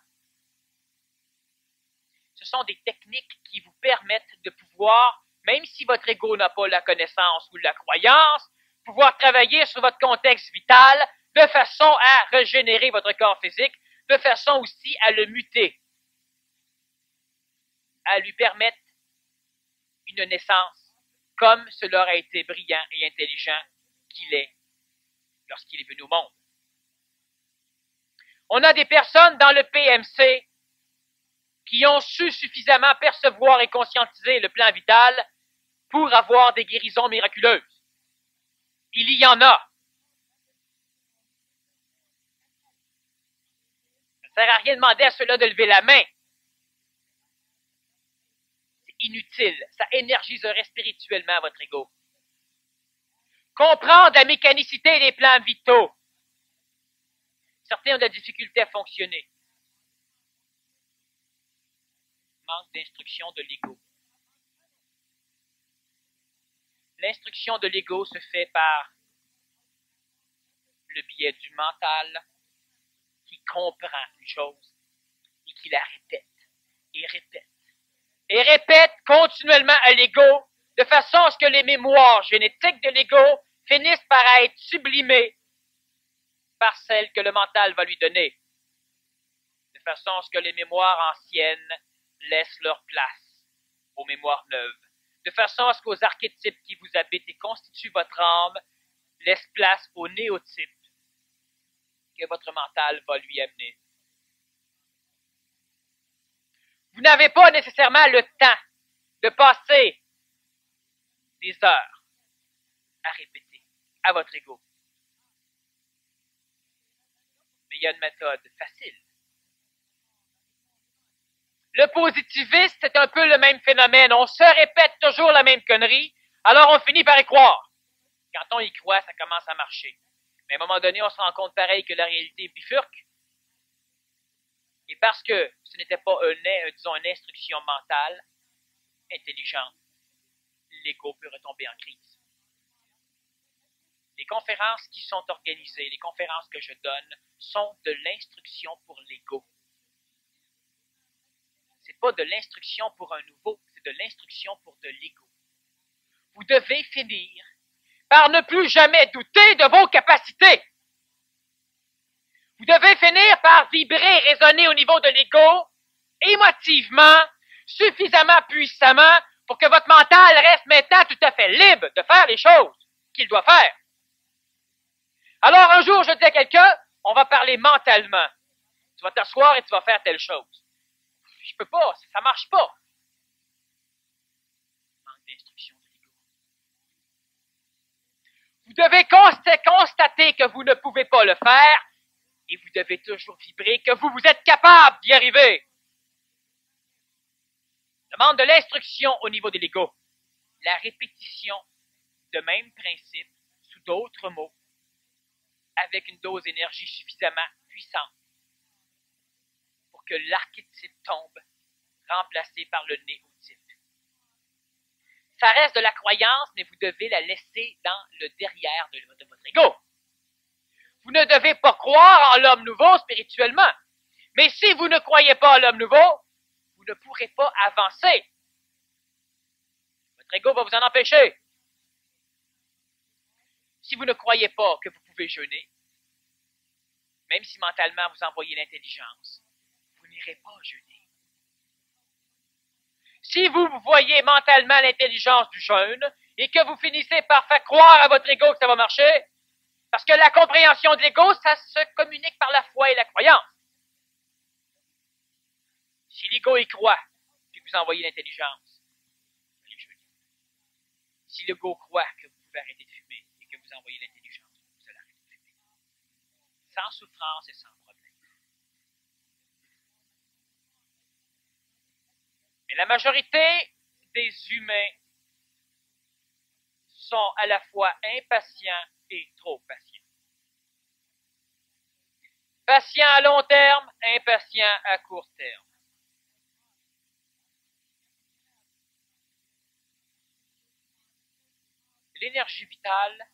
Ce sont des techniques qui vous permettent de pouvoir, même si votre ego n'a pas la connaissance ou la croyance, pouvoir travailler sur votre contexte vital de façon à régénérer votre corps physique, de façon aussi à le muter, à lui permettre une naissance comme cela aurait été brillant et intelligent qu'il est lorsqu'il est venu au monde. On a des personnes dans le PMC qui ont su suffisamment percevoir et conscientiser le plan vital pour avoir des guérisons miraculeuses. Il y en a. Ça ne sert à rien de demander à ceux-là de lever la main. C'est inutile. Ça énergiserait spirituellement votre ego. Comprendre la mécanicité des plans vitaux. Certains ont de la difficulté à fonctionner. Manque d'instruction de l'ego. L'instruction de l'ego se fait par le biais du mental qui comprend une chose et qui la répète et répète et répète continuellement à l'ego de façon à ce que les mémoires génétiques de l'ego finissent par être sublimées par celles que le mental va lui donner, de façon à ce que les mémoires anciennes laissent leur place aux mémoires neuves, de façon à ce qu'aux archétypes qui vous habitent et constituent votre âme laissent place aux néotypes que votre mental va lui amener. Vous n'avez pas nécessairement le temps de passer des heures à répéter à votre ego. Mais il y a une méthode facile. Le positiviste, c'est un peu le même phénomène. On se répète toujours la même connerie, alors on finit par y croire. Quand on y croit, ça commence à marcher. Mais à un moment donné, on se rend compte pareil que la réalité bifurque. Et parce que ce n'était pas une instruction mentale intelligente, l'ego peut retomber en crise. Les conférences qui sont organisées, les conférences que je donne, sont de l'instruction pour l'ego. C'est pas de l'instruction pour un nouveau, c'est de l'instruction pour de l'ego. Vous devez finir par ne plus jamais douter de vos capacités. Vous devez finir par vibrer, résonner au niveau de l'ego, émotivement, suffisamment puissamment pour que votre mental reste maintenant tout à fait libre de faire les choses qu'il doit faire. Alors un jour, je dis à quelqu'un, on va parler mentalement. Tu vas t'asseoir et tu vas faire telle chose. Je peux pas, ça marche pas. Manque d'instruction de l'ego. Vous devez constater que vous ne pouvez pas le faire et vous devez toujours vibrer que vous êtes capable d'y arriver. Demande de l'instruction au niveau de l'ego. La répétition de même principe sous d'autres mots avec une dose d'énergie suffisamment puissante pour que l'archétype tombe, remplacé par le néotype. Ça reste de la croyance, mais vous devez la laisser dans le derrière de votre ego. Vous ne devez pas croire en l'homme nouveau spirituellement. Mais si vous ne croyez pas en l'homme nouveau, vous ne pourrez pas avancer. Votre ego va vous en empêcher. Si vous ne croyez pas que vous pouvez jeûner, même si mentalement vous envoyez l'intelligence, vous n'irez pas jeûner. Si vous voyez mentalement l'intelligence du jeûne et que vous finissez par faire croire à votre ego que ça va marcher, parce que la compréhension de l'ego, ça se communique par la foi et la croyance. Si l'ego y croit, puis que vous envoyez l'intelligence, allez jeûner. Si l'ego croit que vous pouvez arrêter de fumer et que vous envoyez l'intelligence, vous allez arrêter de fumer. Sans souffrance et sans problème. Mais la majorité des humains sont à la fois impatients et trop patients. Patients à long terme, impatients à court terme. L'énergie vitale,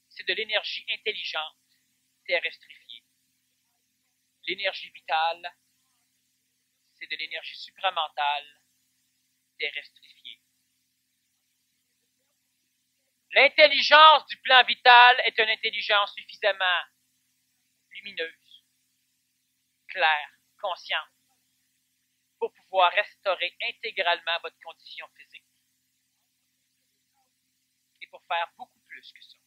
c'est de l'énergie intelligente, terrestrifiée. L'énergie vitale, c'est de l'énergie supramentale, terrestrifiée. L'intelligence du plan vital est une intelligence suffisamment lumineuse, claire, consciente, pour pouvoir restaurer intégralement votre condition physique et pour faire beaucoup plus que ça.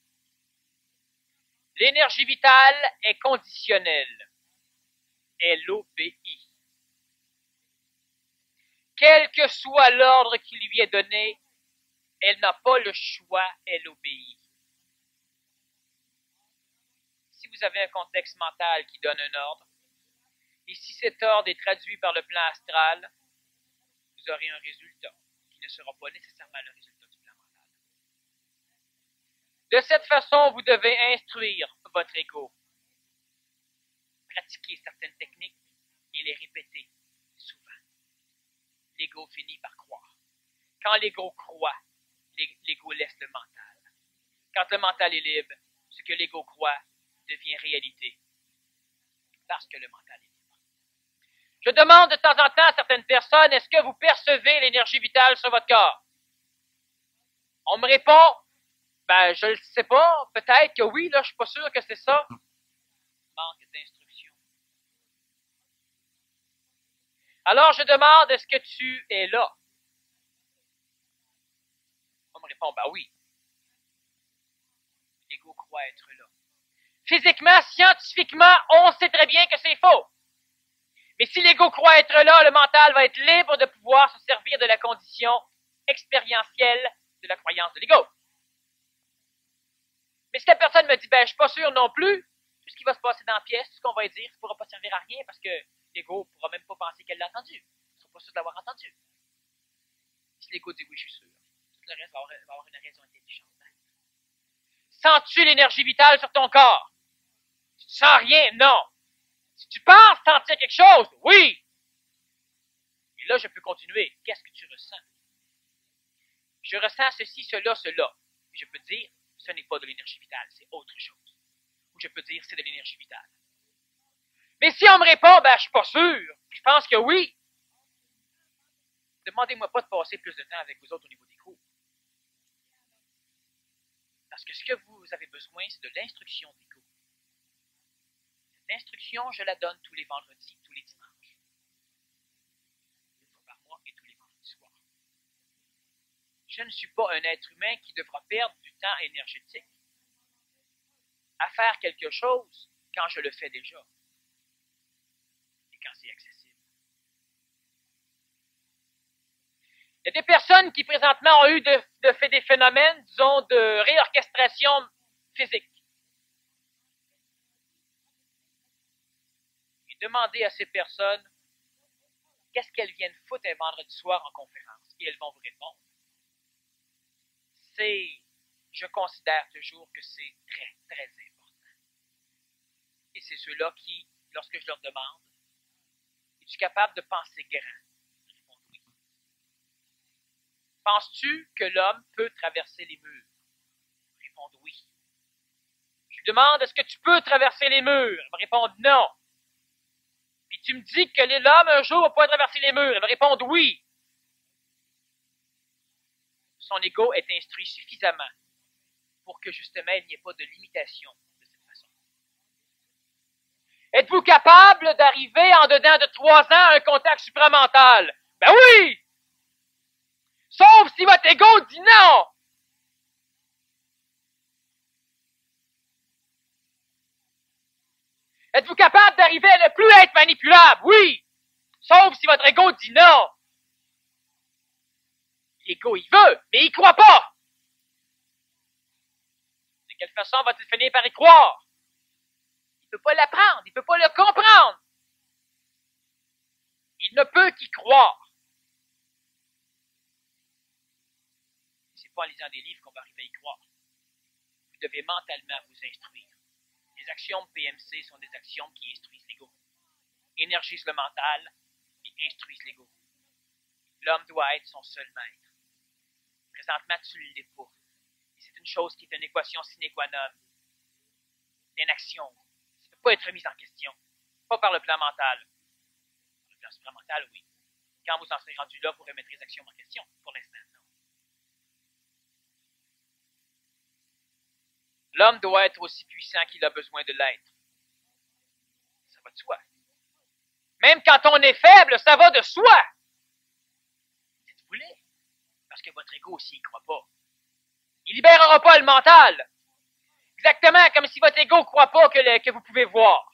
L'énergie vitale est conditionnelle. Elle obéit. Quel que soit l'ordre qui lui est donné, elle n'a pas le choix, elle obéit. Si vous avez un contexte mental qui donne un ordre, et si cet ordre est traduit par le plan astral, vous aurez un résultat qui ne sera pas nécessairement le résultat du plan mental. De cette façon, vous devez instruire votre ego, pratiquer certaines techniques et les répéter souvent. L'ego finit par croire. Quand l'ego croit, l'ego laisse le mental. Quand le mental est libre, ce que l'ego croit devient réalité. Parce que le mental est libre. Je demande de temps en temps à certaines personnes, est-ce que vous percevez l'énergie vitale sur votre corps? On me répond, ben je ne sais pas, peut-être que oui, là, je suis pas sûr que c'est ça. Manque d'instruction. Alors je demande, est-ce que tu es là? On me répond, ben oui. L'ego croit être là. Physiquement, scientifiquement, on sait très bien que c'est faux. Mais si l'ego croit être là, le mental va être libre de pouvoir se servir de la condition expérientielle de la croyance de l'ego. Mais si la personne me dit, ben, je suis pas sûr non plus, tout ce qui va se passer dans la pièce, tout ce qu'on va dire, ça ne pourra pas servir à rien parce que l'ego ne pourra même pas penser qu'elle l'a entendu. Ils ne sont pas sûrs de l'avoir entendu. Si l'ego dit oui, je suis sûr, tout le reste va avoir une raison intelligente. Sens-tu l'énergie vitale sur ton corps? Tu ne sens rien? Non. Si tu penses sentir quelque chose, oui. Et là, je peux continuer. Qu'est-ce que tu ressens? Je ressens ceci, cela, cela. Je peux dire, ce n'est pas de l'énergie vitale, c'est autre chose. Ou je peux dire, c'est de l'énergie vitale. Mais si on me répond, ben, je suis pas sûr, je pense que oui, demandez-moi pas de passer plus de temps avec vous autres au niveau des cours. Parce que ce que vous avez besoin, c'est de l'instruction d'ego. Cette instruction, je la donne tous les vendredis, tous les dimanches. Une fois par mois et tous les vendredis soirs. Je ne suis pas un être humain qui devra perdre du temps énergétique à faire quelque chose quand je le fais déjà et quand c'est accessible. Il y a des personnes qui présentement ont eu des phénomènes, disons, de réorchestration physique. Et demandez à ces personnes qu'est-ce qu'elles viennent foutre un vendredi soir en conférence. Et elles vont vous répondre. Je considère toujours que c'est très, très important. Et c'est ceux-là qui, lorsque je leur demande, es-tu capable de penser grand? Ils répondent oui. Penses-tu que l'homme peut traverser les murs? Ils répondent oui. Je lui demande, est-ce que tu peux traverser les murs? Ils me répondent non. Puis tu me dis que l'homme un jour va pouvoir traverser les murs? Ils me répondent oui. Son ego est instruit suffisamment pour que justement il n'y ait pas de limitation de cette façon. Êtes-vous capable d'arriver en dedans de 3 ans à un contact supramental? Ben oui! Sauf si votre ego dit non! Êtes-vous capable d'arriver à ne plus être manipulable? Oui! Sauf si votre ego dit non! L'ego, il veut, mais il ne croit pas! De quelle façon va-t-il finir par y croire? Il ne peut pas l'apprendre, il ne peut pas le comprendre. Il ne peut qu'y croire. C'est pas pas en lisant des livres qu'on va arriver à y croire. Vous devez mentalement vous instruire. Les axiomes PMC sont des axiomes qui instruisent l'ego. Énergisent le mental et instruisent l'ego. L'homme doit être son seul maître. Présentement, tu ne l'es pas. Et c'est une chose qui est une équation sine qua non. C'est une action. Ça ne peut pas être remise en question. Pas par le plan mental. Par le plan supramental, oui. Quand vous en serez rendu là, vous pourrez mettre les actions en question. Pour l'instant, non. L'homme doit être aussi puissant qu'il a besoin de l'être. Ça va de soi. Même quand on est faible, ça va de soi. Si vous voulez. Parce que votre ego aussi, il ne croit pas. Il ne libérera pas le mental. Exactement comme si votre ego ne croit pas que vous pouvez voir.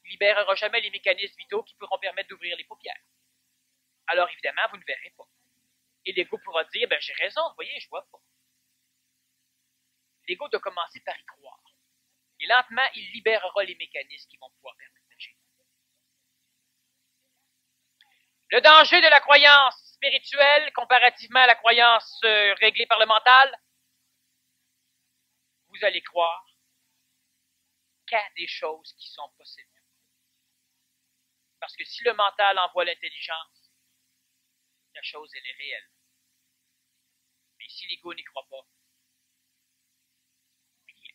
Il ne libérera jamais les mécanismes vitaux qui pourront permettre d'ouvrir les paupières. Alors évidemment, vous ne verrez pas. Et l'ego pourra dire, ben j'ai raison, vous voyez, je ne vois pas. L'ego doit commencer par y croire. Et lentement, il libérera les mécanismes qui vont pouvoir permettre d'agir. Le danger de la croyance spirituelle comparativement à la croyance réglée par le mental, vous allez croire qu'à des choses qui sont possibles. Parce que si le mental envoie l'intelligence, la chose, elle est réelle. Mais si l'ego n'y croit pas, oubliez.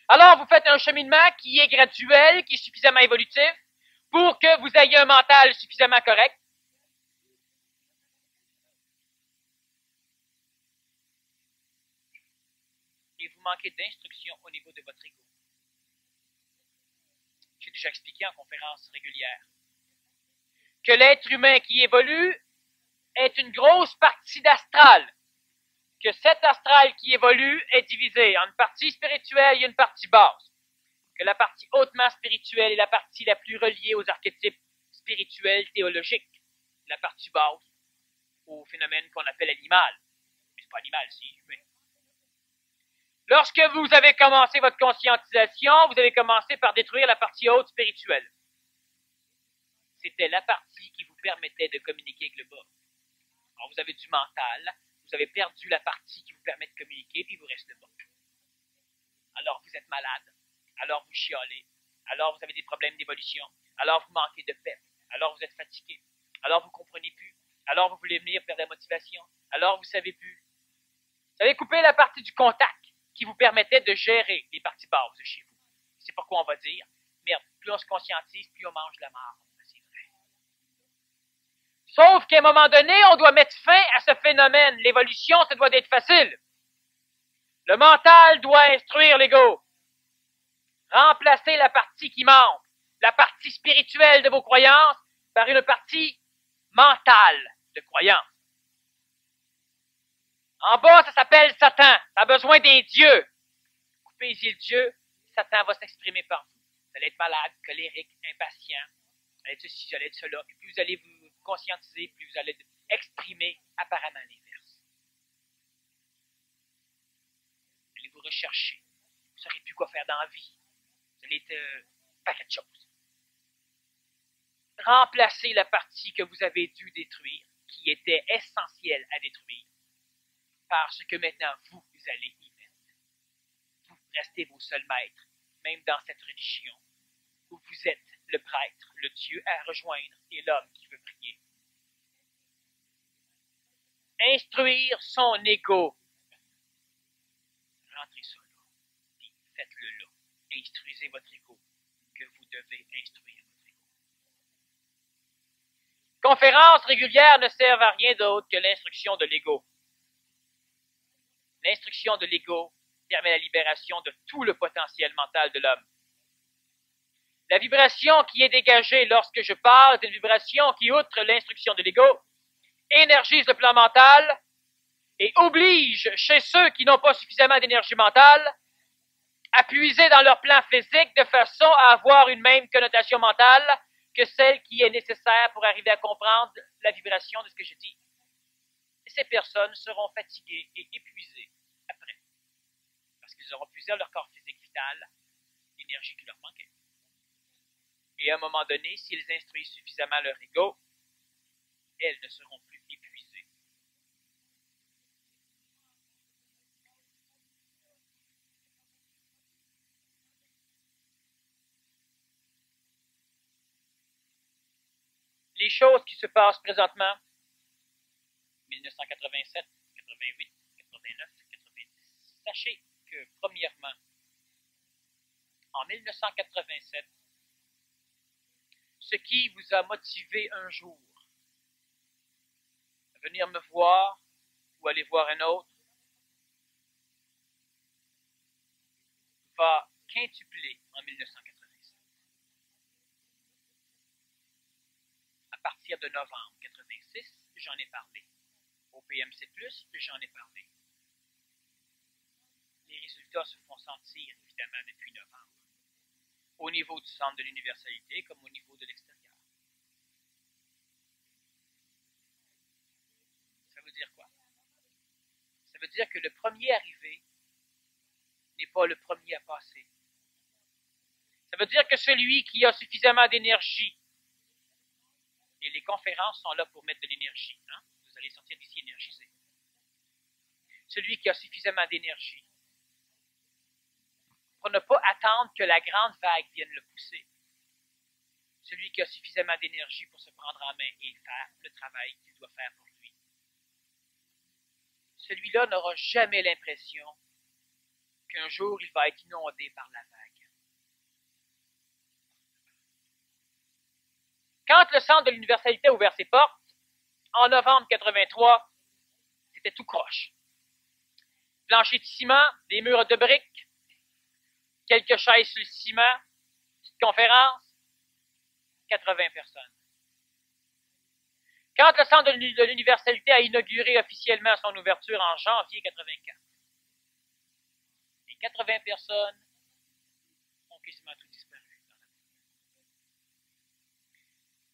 Alors, vous faites un cheminement qui est graduel, qui est suffisamment évolutif, pour que vous ayez un mental suffisamment correct. Et vous manquez d'instruction au niveau de votre ego. J'ai déjà expliqué en conférence régulière que l'être humain qui évolue est une grosse partie d'astral. Que cet astral qui évolue est divisé en une partie spirituelle et une partie basse. Que la partie hautement spirituelle est la partie la plus reliée aux archétypes spirituels théologiques. La partie basse au phénomène qu'on appelle animal. Mais c'est pas animal, c'est humain. Lorsque vous avez commencé votre conscientisation, vous avez commencé par détruire la partie haute spirituelle. C'était la partie qui vous permettait de communiquer avec le bas. Alors vous avez du mental, vous avez perdu la partie qui vous permet de communiquer, puis il vous reste le bas. Alors vous êtes malade, alors vous chiolez, alors vous avez des problèmes d'évolution, alors vous manquez de paix, alors vous êtes fatigué, alors vous ne comprenez plus, alors vous voulez venir perdre la motivation, alors vous ne savez plus. Vous avez coupé la partie du contact qui vous permettait de gérer les parties basses de chez vous. C'est pourquoi on va dire, merde, plus on se conscientise, plus on mange de la marde. C'est vrai. Sauf qu'à un moment donné, on doit mettre fin à ce phénomène. L'évolution, ça doit être facile. Le mental doit instruire l'ego. Remplacer la partie qui manque, la partie spirituelle de vos croyances, par une partie mentale de croyances. En bas, ça s'appelle Satan. Ça a besoin d'un Dieu. Coupez-y le Dieu, Satan va s'exprimer par vous. Vous allez être malade, colérique, impatient. Vous allez être ceci, vous allez être cela. Puis plus vous allez vous conscientiser, plus vous allez exprimer apparemment l'inverse. Vous allez vous rechercher. Vous ne saurez plus quoi faire dans la vie. Vous allez être paquet de choses. Remplacez la partie que vous avez dû détruire, qui était essentielle à détruire, par ce que maintenant vous allez y mettre. Vous restez vos seuls maîtres, même dans cette religion, où vous êtes le prêtre, le Dieu à rejoindre et l'homme qui veut prier. Instruire son ego. Rentrez ça là, puis faites-le là. Instruisez votre ego, que vous devez instruire votre ego. Conférences régulières ne servent à rien d'autre que l'instruction de l'ego. L'instruction de l'ego permet la libération de tout le potentiel mental de l'homme. La vibration qui est dégagée lorsque je parle est une vibration qui, outre l'instruction de l'ego, énergise le plan mental et oblige chez ceux qui n'ont pas suffisamment d'énergie mentale à puiser dans leur plan physique de façon à avoir une même connotation mentale que celle qui est nécessaire pour arriver à comprendre la vibration de ce que je dis. Et ces personnes seront fatiguées et épuisées après, parce qu'ils auront puisé dans leur corps physique vital l'énergie qui leur manquait. Et à un moment donné, s'ils instruisent suffisamment leur ego, elles ne seront plus épuisées. les choses qui se passent présentement, 1987, 88, 89, 90, sachez que, premièrement, en 1987, ce qui vous a motivé un jour à venir me voir ou aller voir un autre va quintupler en 1987. À partir de novembre 86, j'en ai parlé. Au PMC+, j'en ai parlé. Les résultats se font sentir, évidemment, depuis novembre, au niveau du centre de l'universalité comme au niveau de l'extérieur. Ça veut dire quoi? Ça veut dire que le premier arrivé n'est pas le premier à passer. Ça veut dire que celui qui a suffisamment d'énergie, et les conférences sont là pour mettre de l'énergie, hein? Vous allez sortir d'ici énergisé. Celui qui a suffisamment d'énergie pour ne pas attendre que la grande vague vienne le pousser. Celui qui a suffisamment d'énergie pour se prendre en main et faire le travail qu'il doit faire pour lui. Celui-là n'aura jamais l'impression qu'un jour il va être inondé par la vague. Quand le centre de l'universalité a ouvert ses portes, en novembre 83, c'était tout croche. Plancher de ciment, des murs de briques, quelques chaises sur le ciment, petite conférence, 80 personnes. Quand le centre de l'universalité a inauguré officiellement son ouverture en janvier 84, les 80 personnes ont quasiment tout disparu.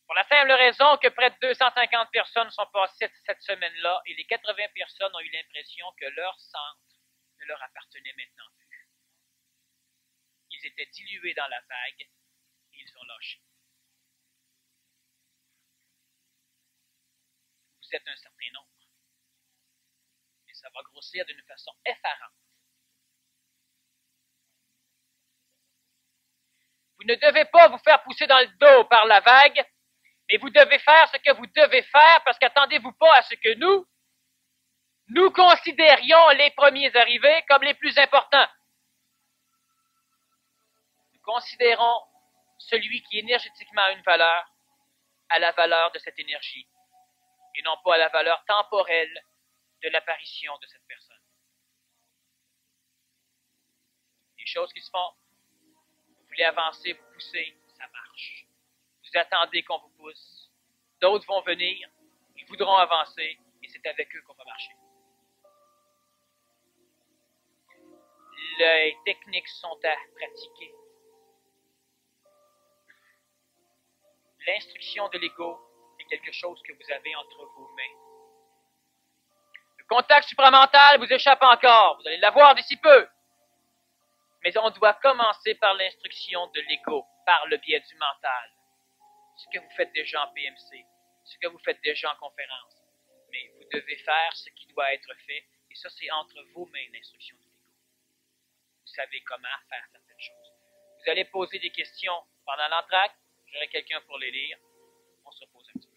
Pour la simple raison que près de 250 personnes sont passées cette semaine-là et les 80 personnes ont eu l'impression que leur centre ne leur appartenait maintenant plus. Ils étaient dilués dans la vague et ils ont lâché. Vous êtes un certain nombre. Mais ça va grossir d'une façon effarante. Vous ne devez pas vous faire pousser dans le dos par la vague, mais vous devez faire ce que vous devez faire parce qu'attendez-vous pas à ce que nous considérions les premiers arrivés comme les plus importants. Nous considérons celui qui énergétiquement a une valeur à la valeur de cette énergie et non pas à la valeur temporelle de l'apparition de cette personne. Les choses qui se font, vous voulez avancer, vous poussez, ça marche. Vous attendez qu'on vous pousse. D'autres vont venir, ils voudront avancer, et c'est avec eux qu'on va marcher. Les techniques sont à pratiquer. L'instruction de l'ego est quelque chose que vous avez entre vos mains. Le contact supramental vous échappe encore. Vous allez l'avoir d'ici peu. Mais on doit commencer par l'instruction de l'ego, par le biais du mental. Ce que vous faites déjà en PMC, ce que vous faites déjà en conférence. Mais vous devez faire ce qui doit être fait, et ça, c'est entre vos mains, l'instruction de l'ego. Vous savez comment faire certaines choses. Vous allez poser des questions pendant l'entracte, j'aurai quelqu'un pour les lire, on se repose un petit peu.